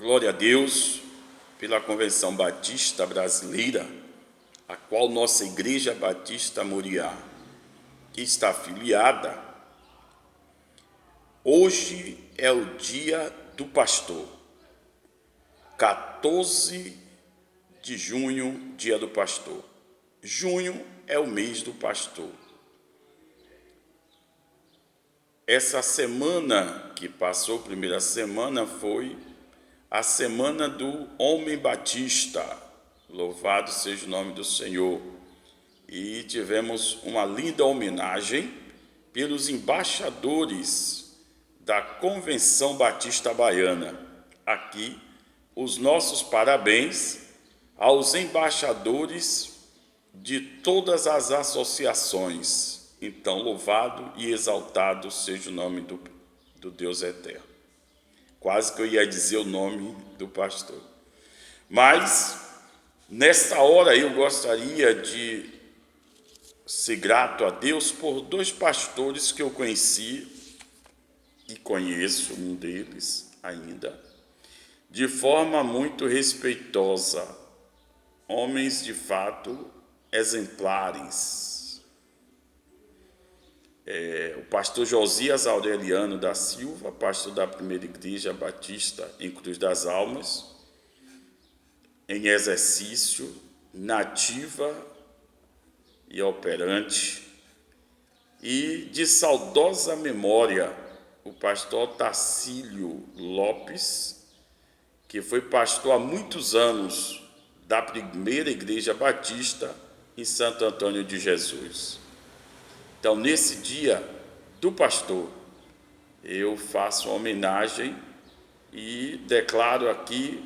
Glória a Deus pela Convenção Batista Brasileira, a qual nossa Igreja Batista Moriá, que está afiliada. Hoje é o dia do pastor, 14 de junho, dia do pastor. Junho é o mês do pastor. Essa semana que passou, primeira semana, foi a semana do homem batista. Louvado seja o nome do Senhor. E tivemos uma linda homenagem pelos embaixadores da Convenção Batista Baiana. Aqui, os nossos parabéns aos embaixadores de todas as associações. Então, louvado e exaltado seja o nome do Deus eterno. Quase que eu ia dizer o nome do pastor. Mas, nesta hora, eu gostaria de ser grato a Deus por dois pastores que eu conheci e conheço um deles ainda, de forma muito respeitosa, homens de fato exemplares. O pastor Josias Aureliano da Silva, pastor da primeira igreja batista em Cruz das Almas, em exercício, nativa e operante, e de saudosa memória, o pastor Tacílio Lopes, que foi pastor há muitos anos da primeira igreja batista em Santo Antônio de Jesus. Então, nesse dia do pastor, eu faço uma homenagem e declaro aqui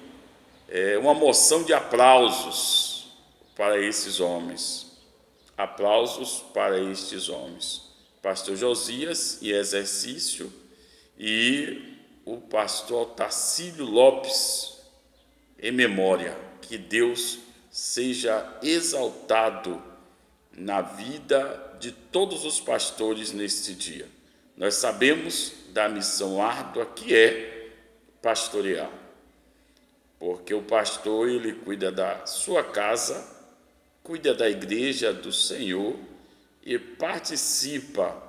uma moção de aplausos para esses homens. Aplausos para estes homens. Pastor Josias, em exercício, e o pastor Tacílio Lopes, em memória. Que Deus seja exaltado na vida de todos os pastores neste dia. Nós sabemos da missão árdua que é pastorear, porque o pastor, ele cuida da sua casa, cuida da igreja do Senhor e participa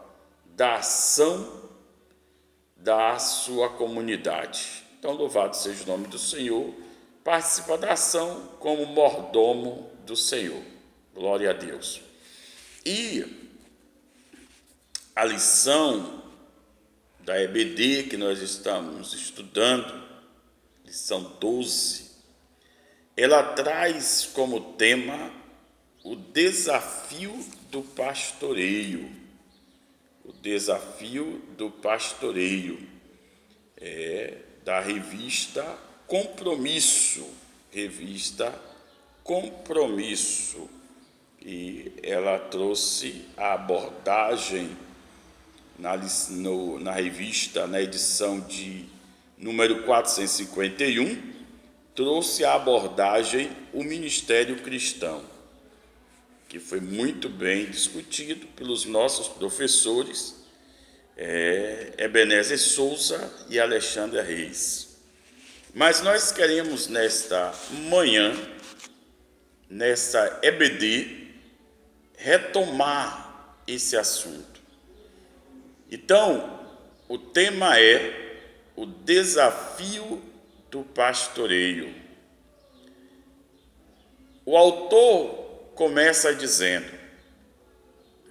da ação da sua comunidade. Então, louvado seja o nome do Senhor, participa da ação como mordomo do Senhor. Glória a Deus. E a lição da EBD que nós estamos estudando, lição 12, ela traz como tema o desafio do pastoreio. O desafio do pastoreio da revista Compromisso. Revista Compromisso. E ela trouxe a abordagem na revista, na edição de número 451, trouxe a abordagem o ministério cristão, que foi muito bem discutido pelos nossos professores Ebenezer Souza e Alexandre Reis. Mas nós queremos nesta manhã, nessa EBD, retomar esse assunto. Então, o tema é o desafio do pastoreio. O autor começa dizendo: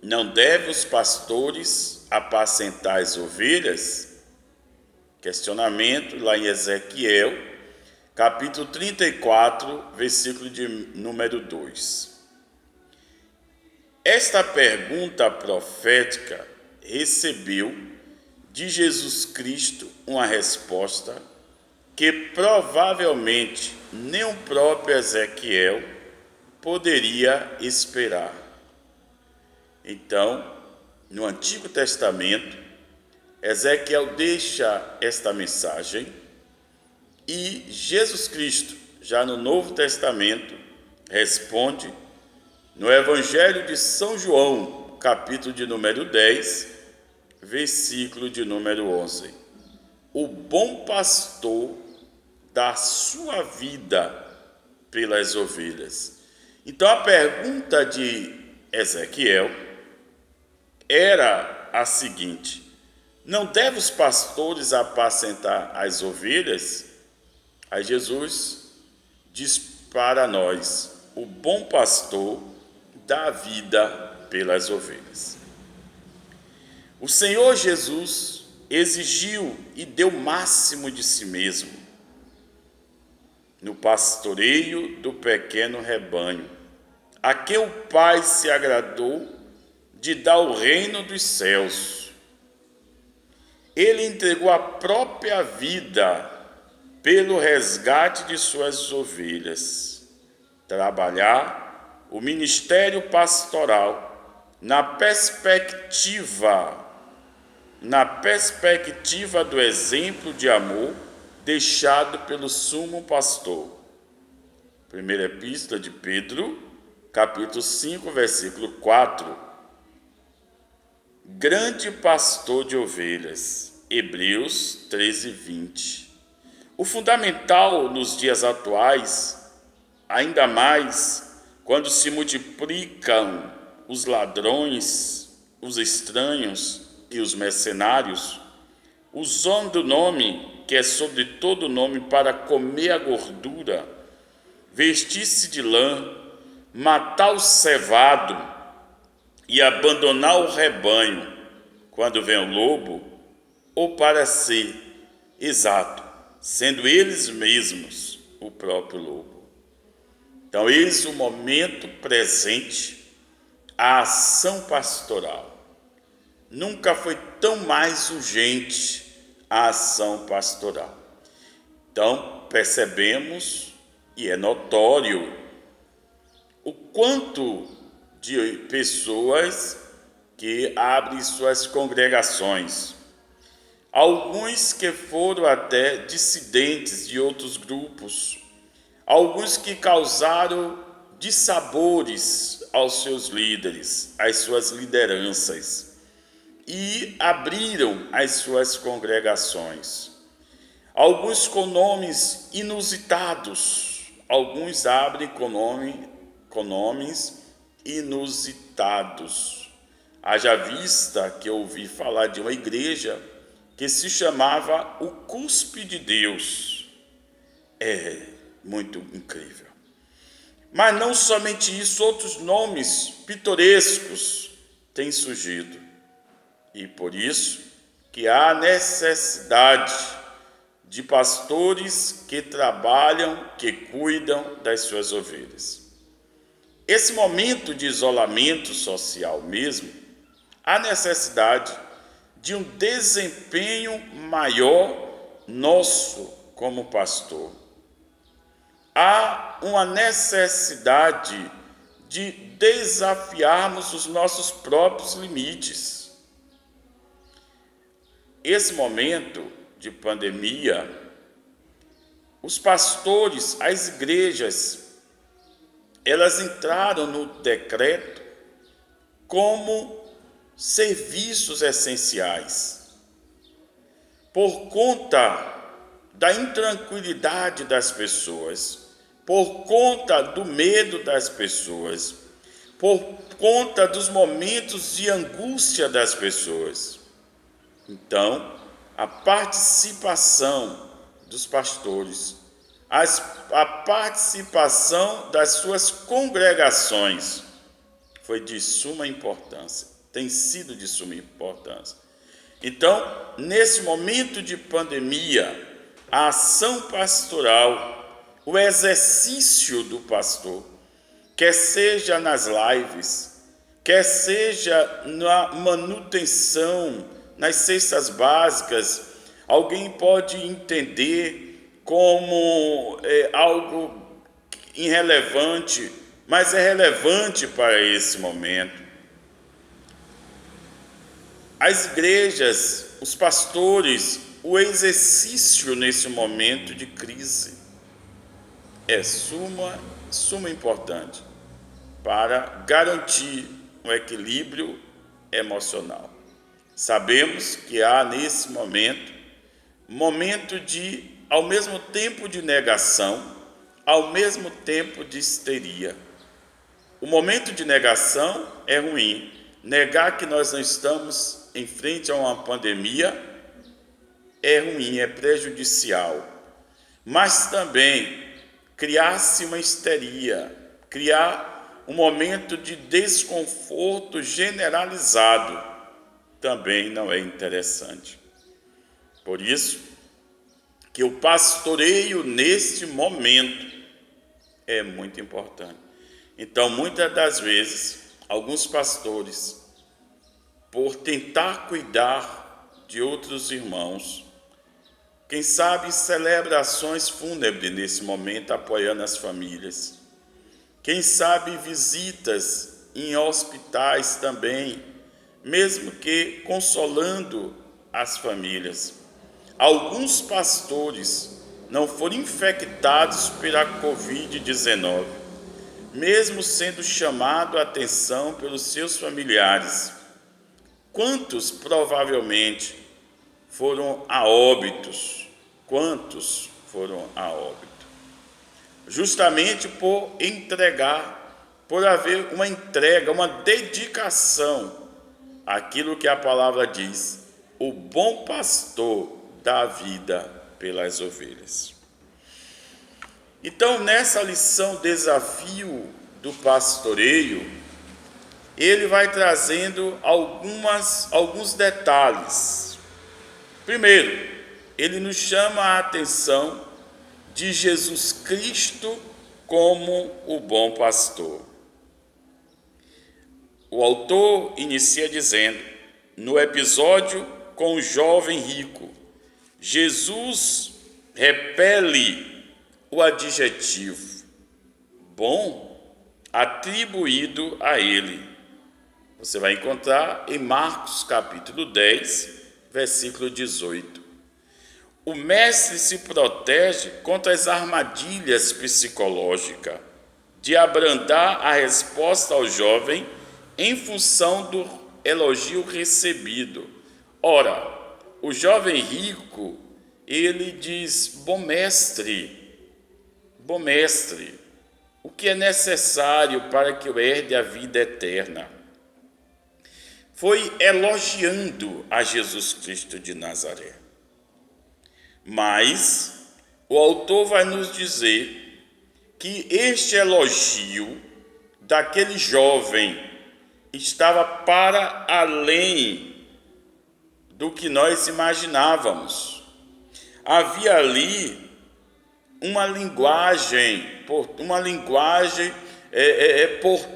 não devem os pastores apacentar as ovelhas? Questionamento lá em Ezequiel, capítulo 34, versículo de número 2. Esta pergunta profética recebeu de Jesus Cristo uma resposta que provavelmente nem o próprio Ezequiel poderia esperar. Então, no Antigo Testamento, Ezequiel deixa esta mensagem e Jesus Cristo, já no Novo Testamento, responde no Evangelho de São João, capítulo de número 10, versículo de número 11. O bom pastor dar sua vida pelas ovelhas. Então a pergunta de Ezequiel era a seguinte: não devem os pastores apacentar as ovelhas? Aí Jesus diz para nós: o bom pastor dá vida pelas ovelhas. O Senhor Jesus exigiu e deu o máximo de si mesmo no pastoreio do pequeno rebanho, a quem o Pai se agradou de dar o reino dos céus. Ele entregou a própria vida pelo resgate de suas ovelhas. Trabalhar o ministério pastoral na perspectiva do exemplo de amor deixado pelo sumo pastor. Primeira Epístola de Pedro, capítulo 5, versículo 4. Grande pastor de ovelhas, Hebreus 13, 20. O fundamental nos dias atuais, ainda mais quando se multiplicam os ladrões, os estranhos e os mercenários, usando o nome que é sobre todo nome para comer a gordura, vestir-se de lã, matar o cevado e abandonar o rebanho quando vem o lobo, ou para ser exato, sendo eles mesmos o próprio lobo. Então, eis o momento presente, a ação pastoral. Nunca foi tão mais urgente a ação pastoral. Então, percebemos, e é notório, o quanto de pessoas que abrem suas congregações. Alguns que foram até dissidentes de outros grupos, alguns que causaram dissabores aos seus líderes, às suas lideranças, e abriram as suas congregações. Alguns com nomes inusitados, alguns abrem com nomes inusitados. Haja vista que eu ouvi falar de uma igreja que se chamava o Cuspe de Deus. É muito incrível. Mas não somente isso, outros nomes pitorescos têm surgido. E por isso que há necessidade de pastores que trabalham, que cuidam das suas ovelhas. Esse momento de isolamento social mesmo, há necessidade de um desempenho maior nosso como pastor. Há uma necessidade de desafiarmos os nossos próprios limites. Esse momento de pandemia, os pastores, as igrejas, elas entraram no decreto como serviços essenciais, por conta da intranquilidade das pessoas, por conta do medo das pessoas, por conta dos momentos de angústia das pessoas. Então, a participação dos pastores, a participação das suas congregações foi de suma importância, tem sido de suma importância. Então, nesse momento de pandemia, a ação pastoral, o exercício do pastor, quer seja nas lives, quer seja na manutenção, nas cestas básicas, alguém pode entender como algo irrelevante, mas é relevante para esse momento. As igrejas, os pastores, o exercício nesse momento de crise é suma importante para garantir um equilíbrio emocional. Sabemos que há nesse momento de ao mesmo tempo de negação, ao mesmo tempo de histeria. O momento de negação é ruim. Negar que nós não estamos em frente a uma pandemia é ruim, é prejudicial. Mas também criar-se uma histeria, criar um momento de desconforto generalizado também não é interessante. Por isso que o pastoreio neste momento é muito importante. Então, muitas das vezes, alguns pastores, por tentar cuidar de outros irmãos, quem sabe celebrações fúnebres nesse momento, apoiando as famílias. Quem sabe visitas em hospitais também, mesmo que consolando as famílias. Alguns pastores não foram infectados pela Covid-19, mesmo sendo chamado a atenção pelos seus familiares. Quantos provavelmente foram a óbitos? Quantos foram a óbito? Justamente por haver uma entrega, uma dedicação àquilo que a palavra diz: o bom pastor dá a vida pelas ovelhas. Então, nessa lição, desafio do pastoreio, ele vai trazendo alguns detalhes. Primeiro, ele nos chama a atenção de Jesus Cristo como o bom pastor. O autor inicia dizendo, no episódio com o jovem rico, Jesus repele o adjetivo bom atribuído a ele. Você vai encontrar em Marcos capítulo 10, versículo 18. O mestre se protege contra as armadilhas psicológicas de abrandar a resposta ao jovem em função do elogio recebido. Ora, o jovem rico, ele diz, bom mestre, o que é necessário para que eu herde a vida eterna? Foi elogiando a Jesus Cristo de Nazaré. Mas o autor vai nos dizer que este elogio daquele jovem estava para além do que nós imaginávamos. Havia ali uma linguagem por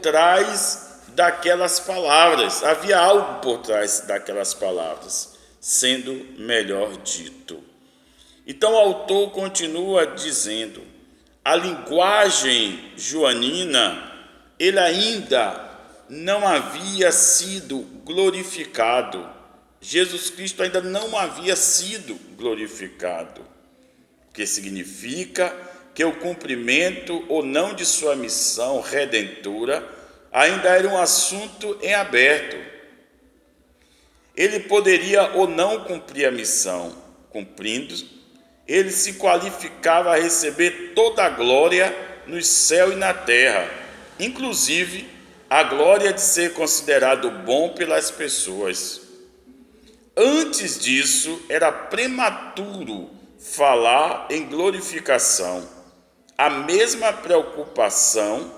trás daquelas palavras. Havia algo por trás daquelas palavras, sendo melhor dito. Então o autor continua dizendo, a linguagem joanina, ele ainda não havia sido glorificado. Jesus Cristo ainda não havia sido glorificado, o que significa que o cumprimento ou não de sua missão redentora ainda era um assunto em aberto. Ele poderia ou não cumprir a missão. Cumprindo, ele se qualificava a receber toda a glória no céu e na terra, inclusive a glória de ser considerado bom pelas pessoas. Antes disso, era prematuro falar em glorificação. A mesma preocupação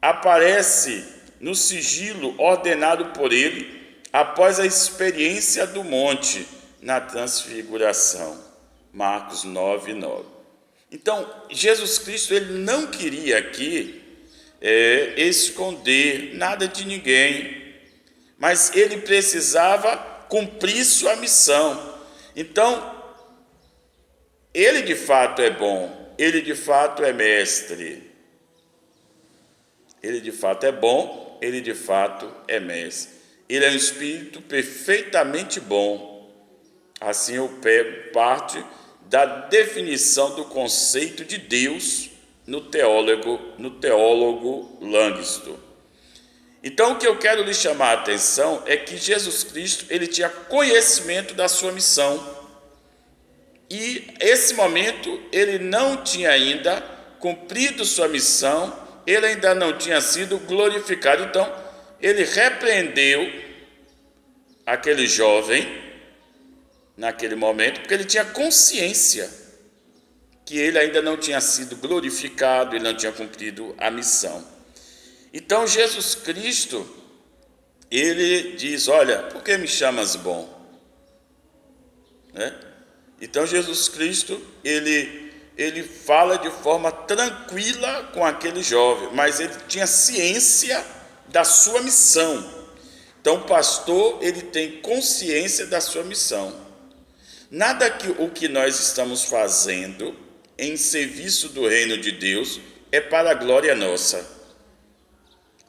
aparece no sigilo ordenado por ele após a experiência do monte na transfiguração. Marcos 9:9. Então, Jesus Cristo, ele não queria aqui esconder nada de ninguém, mas ele precisava cumprir sua missão. Então, ele de fato é bom, ele de fato é mestre. Ele de fato é bom, ele de fato é mestre. Ele é um espírito perfeitamente bom. Assim eu pego parte da definição do conceito de Deus no teólogo Langston. Então, o que eu quero lhe chamar a atenção é que Jesus Cristo, ele tinha conhecimento da sua missão. E esse momento ele não tinha ainda cumprido sua missão, ele ainda não tinha sido glorificado. Então ele repreendeu aquele jovem naquele momento, porque ele tinha consciência que ele ainda não tinha sido glorificado, ele não tinha cumprido a missão. Então Jesus Cristo, ele diz: olha, por que me chamas bom? Então Jesus Cristo, ele fala de forma tranquila com aquele jovem, mas ele tinha ciência da sua missão. Então o pastor, ele tem consciência da sua missão. Nada que o que nós estamos fazendo em serviço do reino de Deus é para a glória nossa.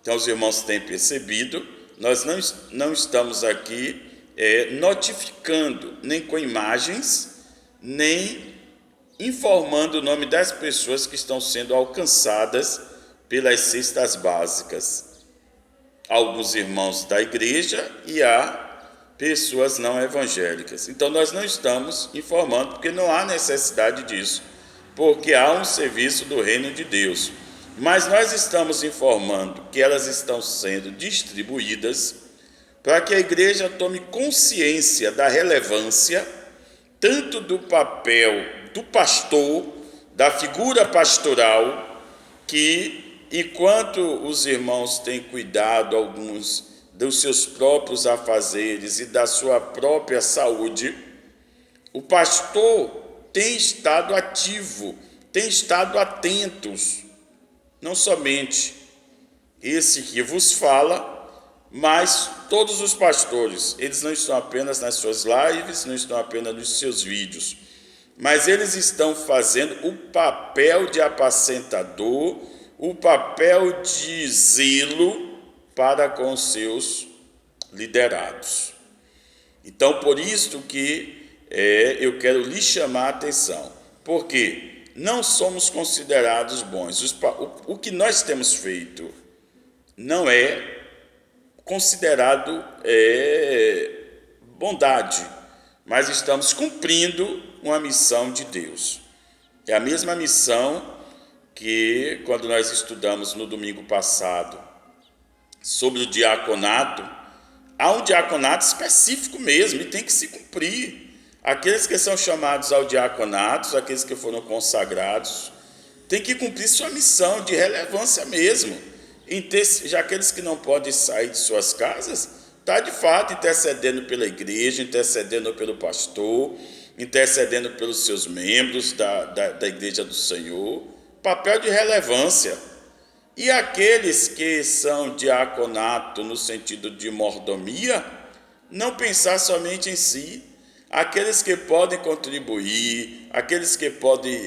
Então os irmãos têm percebido, nós não estamos aqui notificando, nem com imagens, nem informando o nome das pessoas que estão sendo alcançadas pelas cestas básicas. Há alguns irmãos da igreja e há pessoas não evangélicas. Então nós não estamos informando, porque não há necessidade disso, porque há um serviço do reino de Deus. Mas nós estamos informando que elas estão sendo distribuídas para que a igreja tome consciência da relevância tanto do papel do pastor, da figura pastoral, que enquanto os irmãos têm cuidado alguns dos seus próprios afazeres e da sua própria saúde, o pastor tem estado ativo, tem estado atentos, não somente esse que vos fala, mas todos os pastores. Eles não estão apenas nas suas lives, não estão apenas nos seus vídeos, mas eles estão fazendo o papel de apacentador, o papel de zelo para com os seus liderados. Então, por isso que eu quero lhe chamar a atenção, porque não somos considerados bons. O que nós temos feito não é considerado bondade, mas estamos cumprindo uma missão de Deus. É a mesma missão que, quando nós estudamos no domingo passado sobre o diaconato, há um diaconato específico mesmo, e tem que se cumprir. Aqueles que são chamados ao diaconato, aqueles que foram consagrados, têm que cumprir sua missão de relevância mesmo. Já aqueles que não podem sair de suas casas, está de fato intercedendo pela igreja, intercedendo pelo pastor, intercedendo pelos seus membros da igreja do Senhor, papel de relevância. E aqueles que são diaconato no sentido de mordomia, não pensar somente em si, aqueles que podem contribuir, aqueles que podem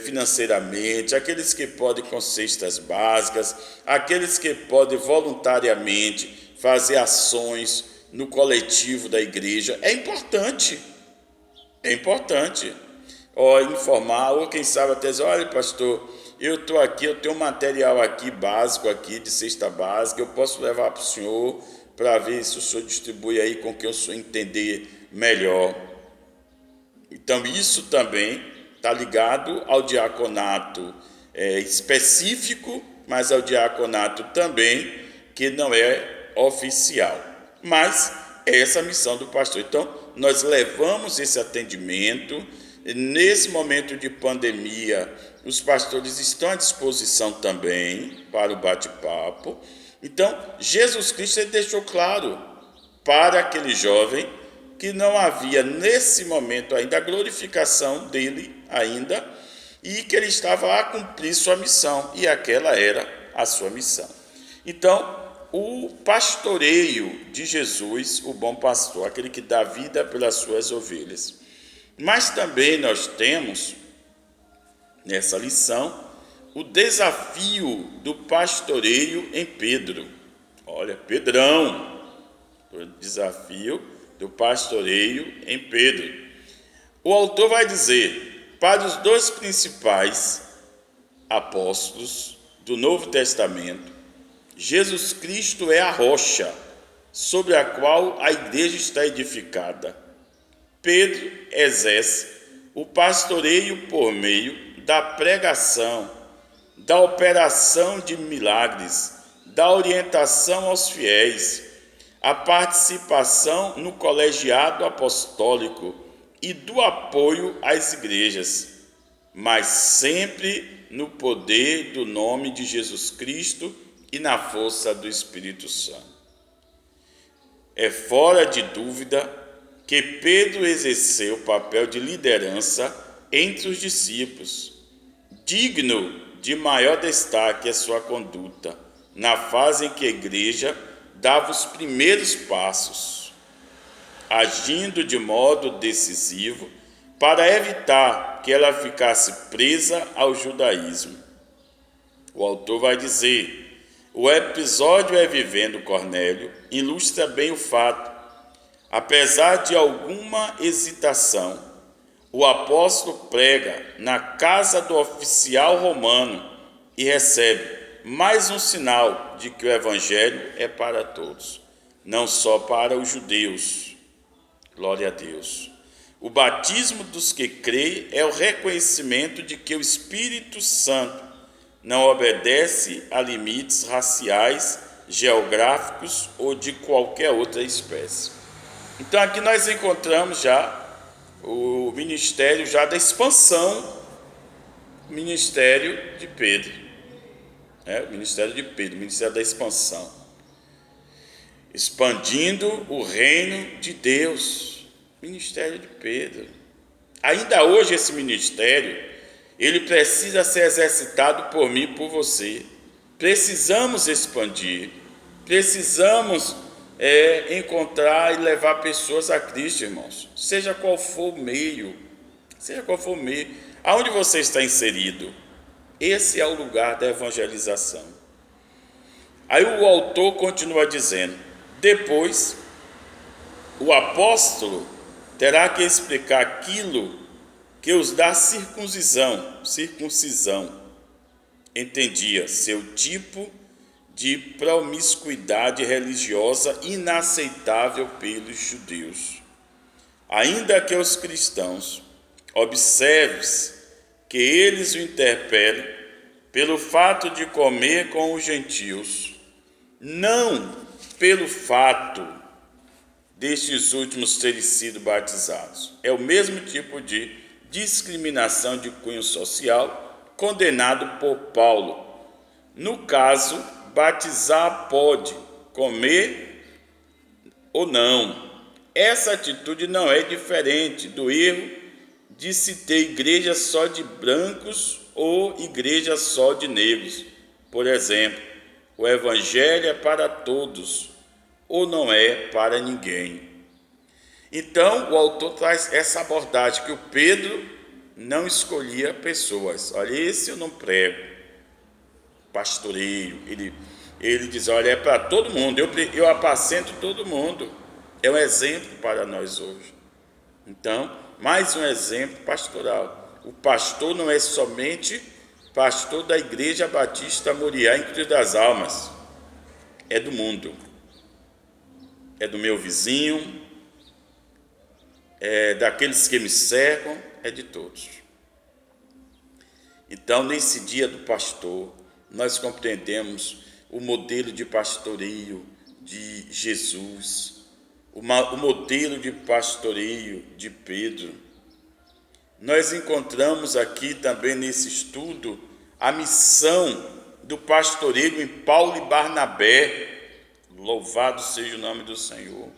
financeiramente, aqueles que podem com cestas básicas, aqueles que podem voluntariamente fazer ações no coletivo da igreja. É importante. Informar, ou quem sabe até dizer: olha, pastor, eu estou aqui, eu tenho um material aqui básico aqui de cesta básica, eu posso levar para o senhor para ver se o senhor distribui aí com quem o senhor entender melhor. Então isso também está ligado ao diaconato específico, mas ao diaconato também que não é oficial. Mas é essa a missão do pastor. Então nós levamos esse atendimento. Nesse momento de pandemia, os pastores estão à disposição também para o bate-papo. Então, Jesus Cristo ele deixou claro para aquele jovem que não havia nesse momento ainda a glorificação dele ainda, e que ele estava a cumprir sua missão, e aquela era a sua missão. Então, o pastoreio de Jesus, o bom pastor, aquele que dá vida pelas suas ovelhas. Mas também nós temos, nessa lição, o desafio do pastoreio em Pedro. Olha, Pedrão, o desafio do pastoreio em Pedro. O autor vai dizer: para os dois principais apóstolos do Novo Testamento, Jesus Cristo é a rocha sobre a qual a igreja está edificada. Pedro exerce o pastoreio por meio da pregação, da operação de milagres, da orientação aos fiéis, a participação no colegiado apostólico e do apoio às igrejas, mas sempre no poder do nome de Jesus Cristo e na força do Espírito Santo. É fora de dúvida que Pedro exerceu o papel de liderança entre os discípulos. Digno de maior destaque é sua conduta na fase em que a igreja dava os primeiros passos, agindo de modo decisivo para evitar que ela ficasse presa ao judaísmo. O autor vai dizer: o episódio Vivendo Cornélio ilustra bem o fato. Apesar de alguma hesitação, o apóstolo prega na casa do oficial romano e recebe mais um sinal de que o evangelho é para todos, não só para os judeus. Glória a Deus. O batismo dos que creem é o reconhecimento de que o Espírito Santo não obedece a limites raciais, geográficos ou de qualquer outra espécie. Então aqui nós encontramos já o ministério já da expansão, ministério de Pedro, o ministério de Pedro, o ministério da expansão, expandindo o reino de Deus, ministério de Pedro. Ainda hoje esse ministério, ele precisa ser exercitado por mim e por você. Precisamos expandir, precisamos encontrar e levar pessoas a Cristo, irmãos, seja qual for o meio, aonde você está inserido, esse é o lugar da evangelização. Aí o autor continua dizendo: depois o apóstolo terá que explicar aquilo que os da circuncisão entendia seu tipo de promiscuidade religiosa inaceitável pelos judeus. Ainda que os cristãos observem que eles o interpelem pelo fato de comer com os gentios, não pelo fato destes últimos terem sido batizados. É o mesmo tipo de discriminação de cunho social condenado por Paulo. No caso, batizar pode, comer ou não. Essa atitude não é diferente do erro de se ter igreja só de brancos ou igreja só de negros. Por exemplo, o evangelho é para todos ou não é para ninguém. Então, o autor traz essa abordagem, que o Pedro não escolhia pessoas. Olha, esse eu não prego, pastoreio. Ele diz: olha, é para todo mundo, eu apacento todo mundo. É um exemplo para nós hoje. Então, mais um exemplo pastoral. O pastor não é somente pastor da Igreja Batista Moriá em Cruz das Almas, é do mundo, é do meu vizinho, é daqueles que me cercam, é de todos. Então, nesse dia do pastor, nós compreendemos o modelo de pastoreio de Jesus, o modelo de pastoreio de Pedro. Nós encontramos aqui também nesse estudo a missão do pastoreio em Paulo e Barnabé. Louvado seja o nome do Senhor.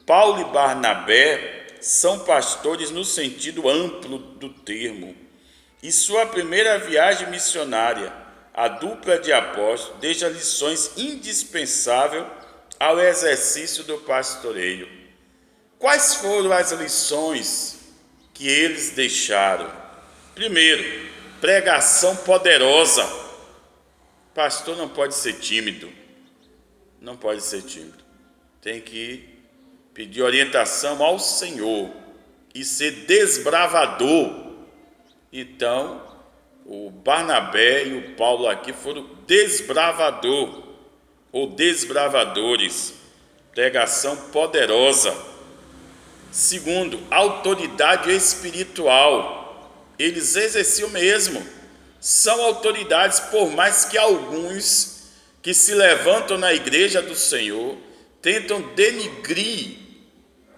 Paulo e Barnabé são pastores no sentido amplo do termo. E sua primeira viagem missionária, a dupla de apóstolos, deixa lições indispensáveis ao exercício do pastoreio. Quais foram as lições que eles deixaram? Primeiro, pregação poderosa. Pastor não pode ser tímido. Não pode ser tímido. Tem que pedir orientação ao Senhor e ser desbravador. Então, o Barnabé e o Paulo aqui foram desbravador ou desbravadores. Pregação poderosa. Segundo, autoridade espiritual. Eles exerciam mesmo. São autoridades, por mais que alguns que se levantam na igreja do Senhor tentam denigrir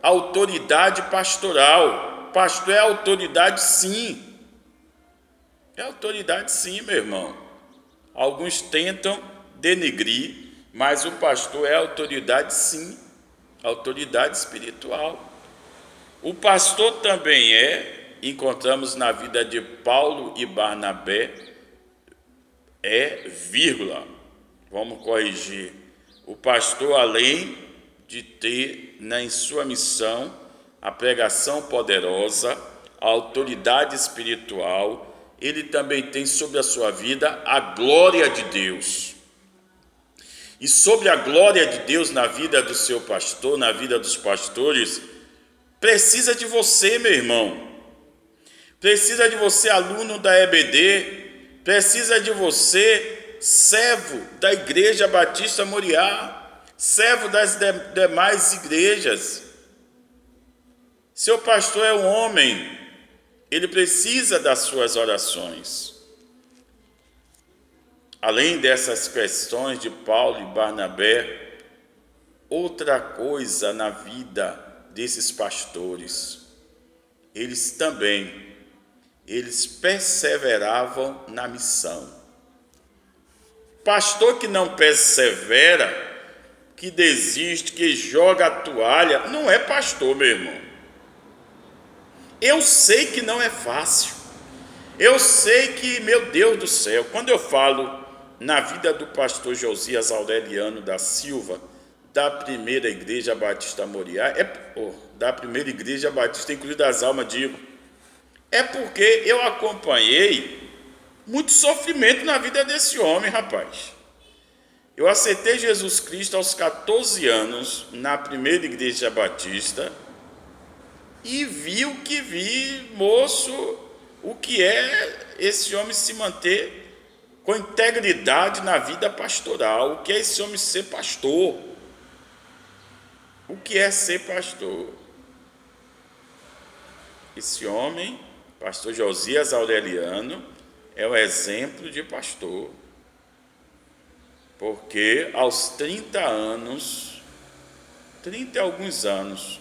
a autoridade pastoral. Pastor é autoridade, sim. É autoridade, sim, meu irmão. Alguns tentam denigrir, mas o pastor é autoridade, sim. Autoridade espiritual. O pastor também encontramos na vida de Paulo e Barnabé, vírgula, vamos corrigir. O pastor, além de ter em sua missão a pregação poderosa, a autoridade espiritual, ele também tem sobre a sua vida a glória de Deus. E sobre a glória de Deus na vida do seu pastor, na vida dos pastores, precisa de você, meu irmão. Precisa de você, aluno da EBD. Precisa de você, servo da Igreja Batista Moriá, servo das demais igrejas. Seu pastor é um homem, ele precisa das suas orações. Além dessas questões de Paulo e Barnabé, outra coisa na vida desses pastores, eles perseveravam na missão. Pastor que não persevera, que desiste, que joga a toalha, não é pastor, meu irmão. Eu sei que não é fácil. Eu sei que, meu Deus do céu, quando eu falo na vida do pastor Josias Aureliano da Silva, da primeira igreja Batista Moriá, da primeira igreja Batista em Cruz das Almas, digo, é porque eu acompanhei muito sofrimento na vida desse homem, rapaz. Eu aceitei Jesus Cristo aos 14 anos na primeira igreja batista e moço, o que é esse homem se manter com integridade na vida pastoral, o que é esse homem ser pastor? O que é ser pastor? Esse homem, pastor Josias Aureliano, é o exemplo de pastor, porque aos 30 e alguns anos,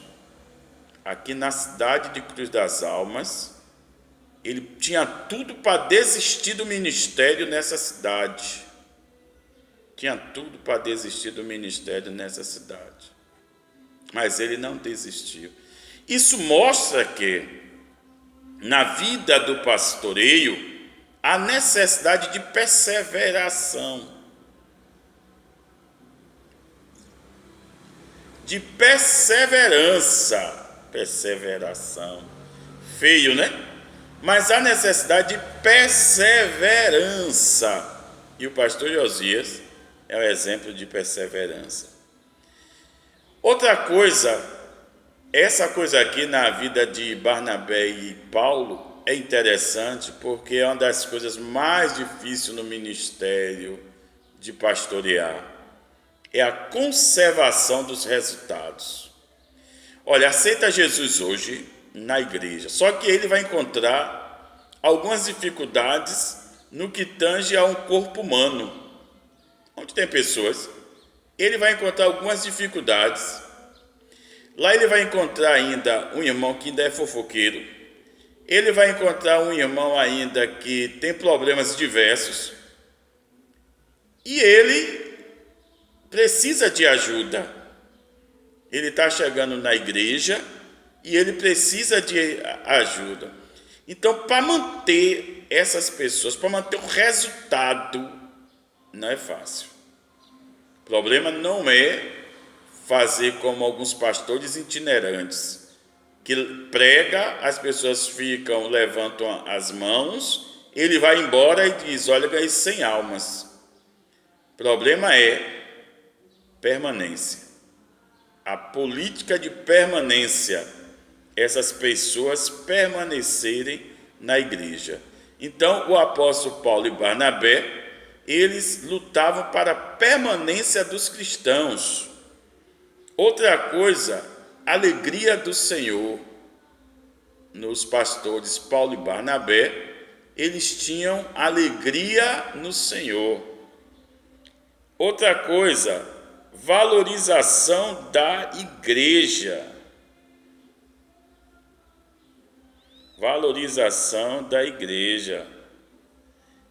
aqui na cidade de Cruz das Almas, ele tinha tudo para desistir do ministério nessa cidade. Tinha tudo para desistir do ministério nessa cidade. Mas ele não desistiu. Isso mostra que, na vida do pastoreio, há necessidade de perseveração. De perseveração. Feio, né? Mas há necessidade de perseverança. E o pastor Josias é o exemplo de perseverança. Outra coisa, essa coisa aqui na vida de Barnabé e Paulo é interessante, porque é uma das coisas mais difíceis no ministério de pastorear. É a conservação dos resultados. Olha, aceita Jesus hoje na igreja, só que ele vai encontrar algumas dificuldades no que tange a um corpo humano. Onde tem pessoas, ele vai encontrar algumas dificuldades. Lá ele vai encontrar ainda um irmão que ainda é fofoqueiro. Ele vai encontrar um irmão ainda que tem problemas diversos. E ele precisa de ajuda. Ele está chegando na igreja e ele precisa de ajuda. Então, para manter essas pessoas, para manter o resultado, não é fácil. O problema não é fazer como alguns pastores itinerantes, que prega, as pessoas ficam, levantam as mãos, ele vai embora e diz, olha, ganhei 100 almas. O problema é permanência. A política de permanência, essas pessoas permanecerem na igreja. Então, o apóstolo Paulo e Barnabé, eles lutavam para a permanência dos cristãos. Outra coisa, alegria do Senhor nos pastores Paulo e Barnabé. Eles tinham alegria no Senhor. Outra coisa, valorização da igreja. Valorização da igreja.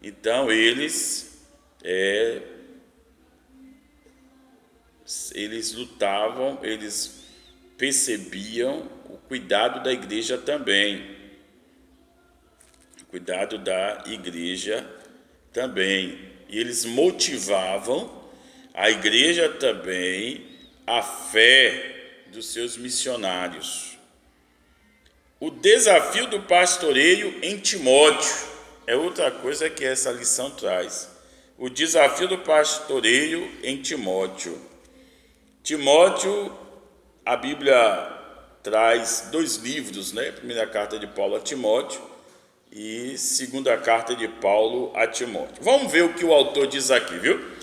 Então, eles lutavam, eles percebiam o cuidado da igreja também. O cuidado da igreja também. E eles motivavam a igreja também, a fé dos seus missionários. O desafio do pastoreio em Timóteo é outra coisa que essa lição traz. O desafio do pastoreio em Timóteo. Timóteo, a Bíblia traz 2 livros, né? Primeira carta de Paulo a Timóteo e segunda carta de Paulo a Timóteo. Vamos ver o que o autor diz aqui, viu?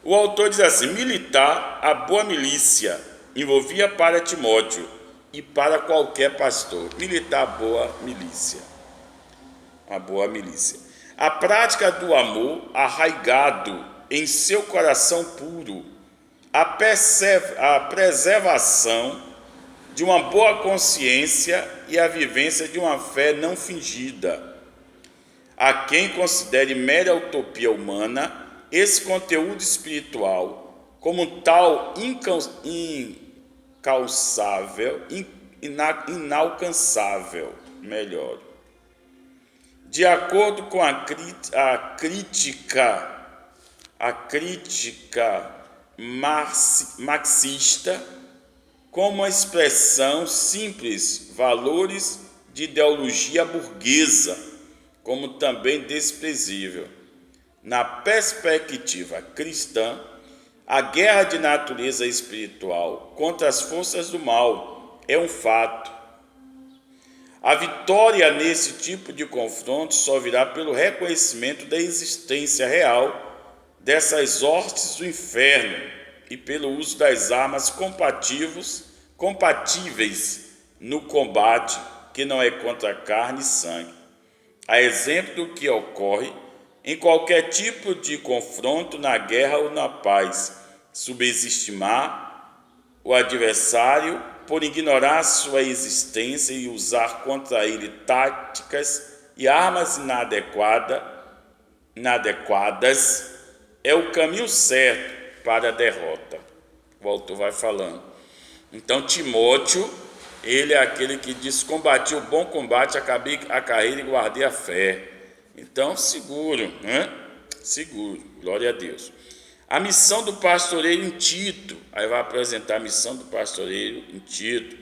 O autor diz assim: militar a boa milícia envolvia para Timóteo e para qualquer pastor. Militar a boa milícia. A boa milícia. A prática do amor arraigado em seu coração puro, a preservação de uma boa consciência e a vivência de uma fé não fingida. A quem considere mera utopia humana esse conteúdo espiritual como tal inalcançável, melhor. De acordo com a crítica marxista, como uma expressão simples, valores de ideologia burguesa, como também desprezível. Na perspectiva cristã, a guerra de natureza espiritual contra as forças do mal é um fato. A vitória nesse tipo de confronto só virá pelo reconhecimento da existência real dessas hostes do inferno e pelo uso das armas compatíveis no combate, que não é contra carne e sangue. A exemplo do que ocorre em qualquer tipo de confronto na guerra ou na paz, subestimar o adversário por ignorar sua existência e usar contra ele táticas e armas inadequadas é o caminho certo para a derrota. O autor vai falando. Então, Timóteo, ele é aquele que diz: combati o bom combate, acabei a carreira e guardei a fé. Então, seguro, né? Seguro, glória a Deus. A missão do pastoreio em Tito, aí vai apresentar a missão do pastoreio em Tito.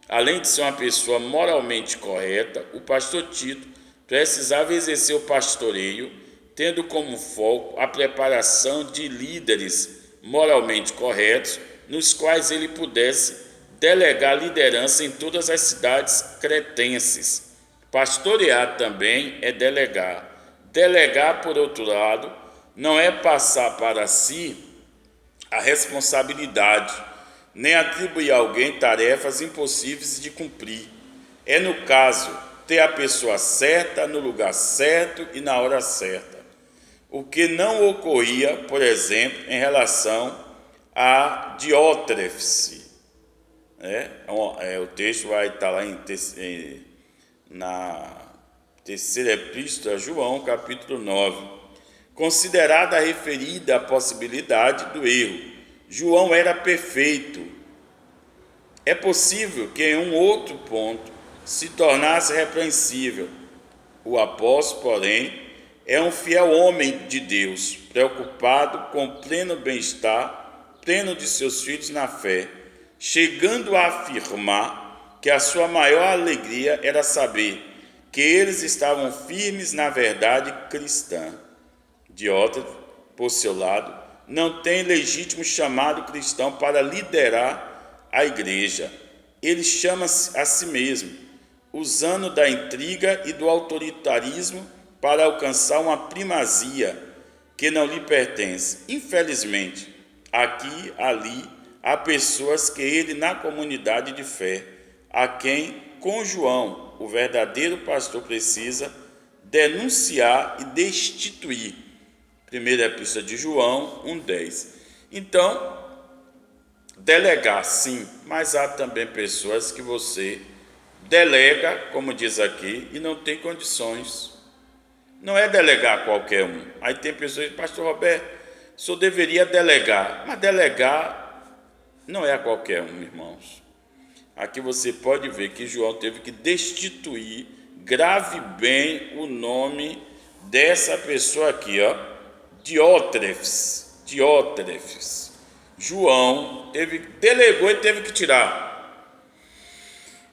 Além de ser uma pessoa moralmente correta, o pastor Tito precisava exercer o pastoreio, tendo como foco a preparação de líderes moralmente corretos, nos quais ele pudesse delegar liderança em todas as cidades cretenses. Pastorear também é delegar. Delegar, por outro lado, não é passar para si a responsabilidade, nem atribuir a alguém tarefas impossíveis de cumprir. É, no caso, ter a pessoa certa, no lugar certo e na hora certa. O que não ocorria, por exemplo, em relação a Diótrefes. O texto vai estar lá na terceira epístola a João, capítulo 9. Considerada a referida possibilidade do erro, João era perfeito. É possível que em um outro ponto se tornasse repreensível. O apóstolo, porém, é um fiel homem de Deus, preocupado com o pleno bem-estar, pleno de seus filhos na fé, chegando a afirmar que a sua maior alegria era saber que eles estavam firmes na verdade cristã. Diótrefes, por seu lado, não tem legítimo chamado cristão para liderar a igreja. Ele chama-se a si mesmo, usando da intriga e do autoritarismo para alcançar uma primazia que não lhe pertence. Infelizmente, aqui, ali, a pessoas que ele na comunidade de fé, a quem, com João, o verdadeiro pastor, precisa denunciar e destituir. Primeira Epístola de João 1,10. Então, delegar sim, mas há também pessoas que você delega, como diz aqui, e não tem condições. Não é delegar a qualquer um. Aí tem pessoas que dizem, pastor Roberto, o senhor deveria delegar. Mas delegar não é a qualquer um, irmãos. Aqui você pode ver que João teve que destituir, grave bem o nome dessa pessoa aqui, ó, Diótrefes. João delegou e teve que tirar.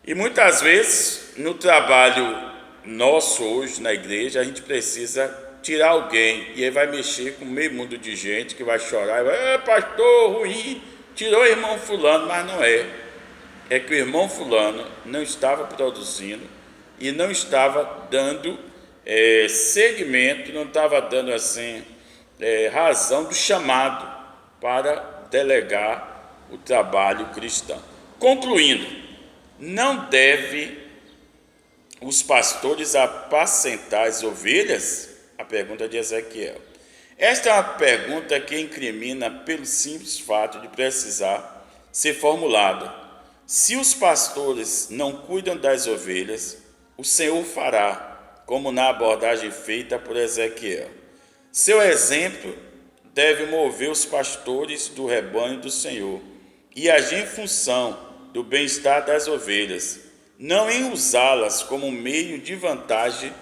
E muitas vezes, no trabalho nosso hoje na igreja, a gente precisa tirar alguém, e aí vai mexer com meio mundo de gente que vai chorar, e vai, pastor, ruim, tirou o irmão fulano, mas não é. É que o irmão fulano não estava produzindo e não estava dando segmento, não estava dando assim razão do chamado para delegar o trabalho cristão. Concluindo, não deve os pastores apacentar as ovelhas? A pergunta de Ezequiel. Esta é uma pergunta que incrimina pelo simples fato de precisar ser formulada. Se os pastores não cuidam das ovelhas, o Senhor fará, como na abordagem feita por Ezequiel. Seu exemplo deve mover os pastores do rebanho do Senhor e agir em função do bem-estar das ovelhas, não em usá-las como meio de vantagem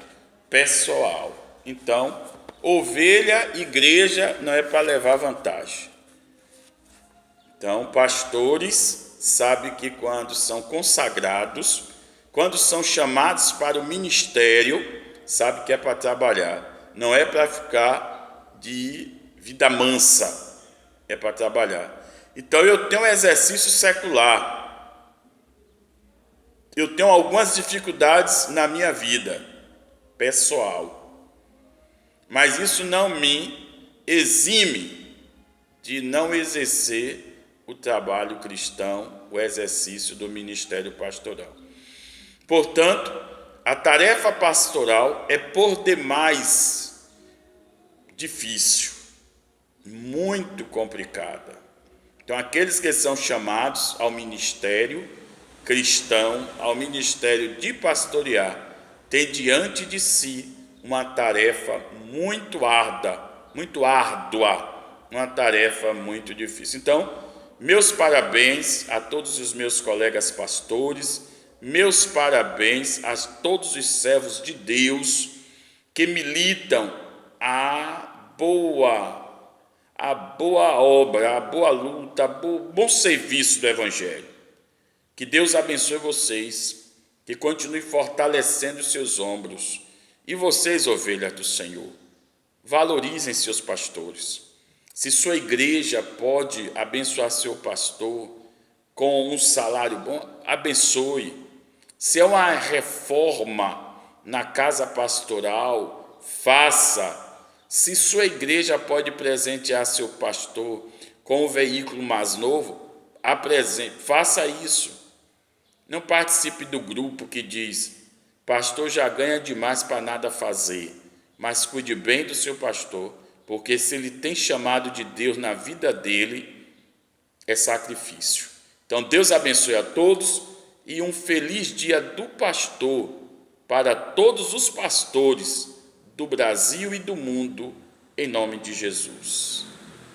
pessoal. Então, ovelha, igreja, não é para levar vantagem. Então, pastores sabem que quando são consagrados, quando são chamados para o ministério, sabem que é para trabalhar, não é para ficar de vida mansa, é para trabalhar. Então, eu tenho um exercício secular, eu tenho algumas dificuldades na minha vida pessoal, mas isso não me exime de não exercer o trabalho cristão, o exercício do ministério pastoral. Portanto, a tarefa pastoral é por demais difícil, muito complicada. Então, aqueles que são chamados ao ministério cristão, ao ministério de pastorear, têm diante de si uma tarefa muito árdua, uma tarefa muito difícil. Então, meus parabéns a todos os meus colegas pastores, meus parabéns a todos os servos de Deus que militam a boa obra, a boa luta, o bom serviço do Evangelho. Que Deus abençoe vocês, que continue fortalecendo os seus ombros. E vocês, ovelhas do Senhor, valorizem seus pastores. Se sua igreja pode abençoar seu pastor com um salário bom, abençoe. Se é uma reforma na casa pastoral, faça. Se sua igreja pode presentear seu pastor com um veículo mais novo, apresente, faça isso. Não participe do grupo que diz, pastor já ganha demais para nada fazer, mas cuide bem do seu pastor, porque se ele tem chamado de Deus na vida dele, é sacrifício. Então, Deus abençoe a todos e um feliz dia do pastor para todos os pastores do Brasil e do mundo, em nome de Jesus.